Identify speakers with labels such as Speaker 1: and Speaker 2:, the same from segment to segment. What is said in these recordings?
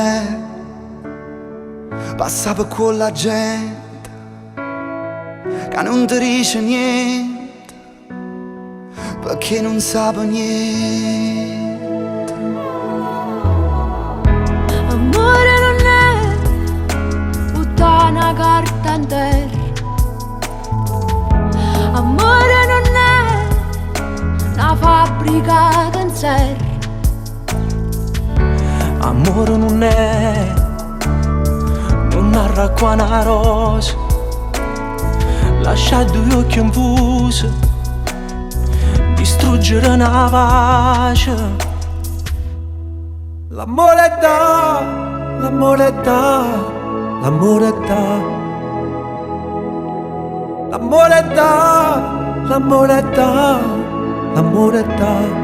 Speaker 1: è, passa per quella gente che non ti dice niente, perché non sa niente.
Speaker 2: Amore non è puttana carta in terra, amore non è una fabbrica in serra,
Speaker 3: amore non è, non narra qua una rosa, lascia due occhi infusi, distruggere una pace. L'amore è da, l'amore è da, l'amore è da, l'amore è da, l'amore è da, l'amore è da.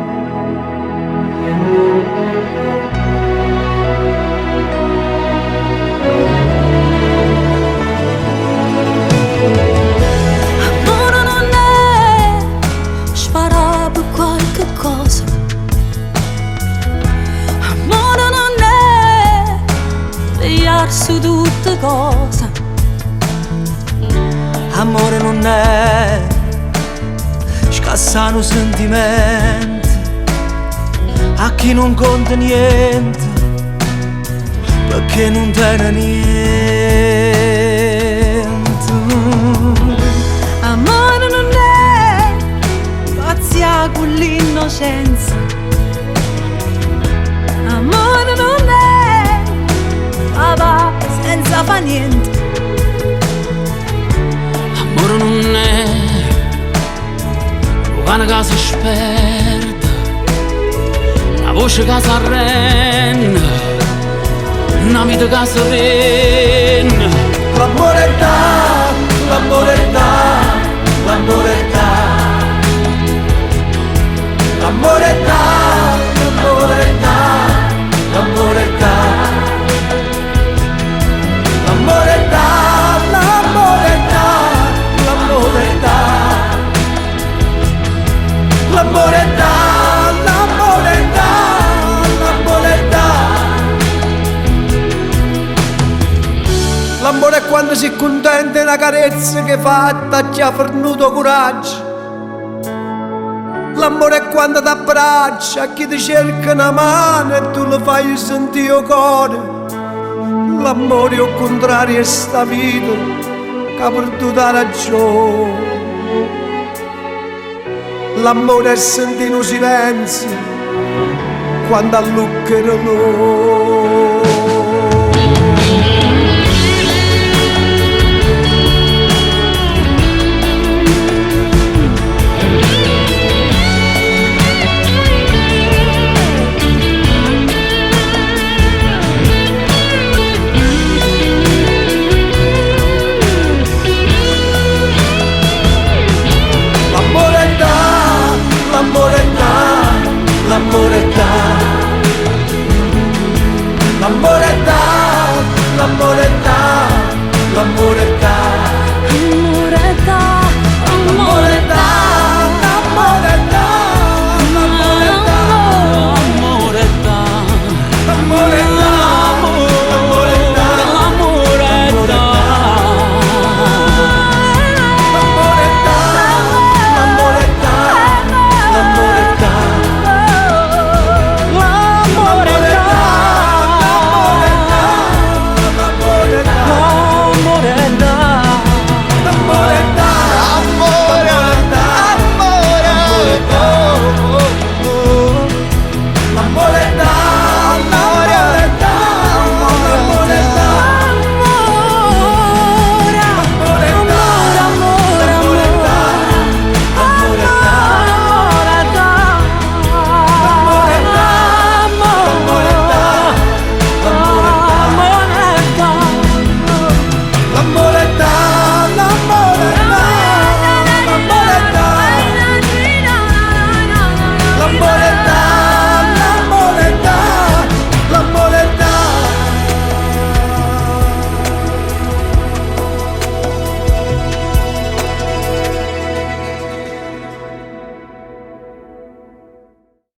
Speaker 2: amore non è sparare per qualche cosa, amore non è pigliarsi tutte cose,
Speaker 3: Amore non è scassare un sentimento a chi non conta niente, perché non tiene niente.
Speaker 2: amore non è pazzia con l'innocenza, amore non è papà senza fa niente,
Speaker 4: Amore non è una casa esperta, una voce che si arrende, una vita che si vende.
Speaker 3: L'amore è da, l'amore è da, l'amore è da, l'amore è da, l'amore è da, l'amore è da, l'amore è da, l'amore è da, l'amore è da, l'amore è da, l'amore è da, l'amore è da. L'amore è quando si contenta e una carezza che fatta ti ha fornuto coraggio. L'amore è quando ti abbraccia a chi ti cerca una mano e tu lo fai sentire il cuore. L'amore al contrario è sta vita che ha perduto la ragione. L'amore è sentire un silenzio quando alluccherò loro. L'amore è da, l'amore è da, l'amore è da, l'amore è da, l'amore è da.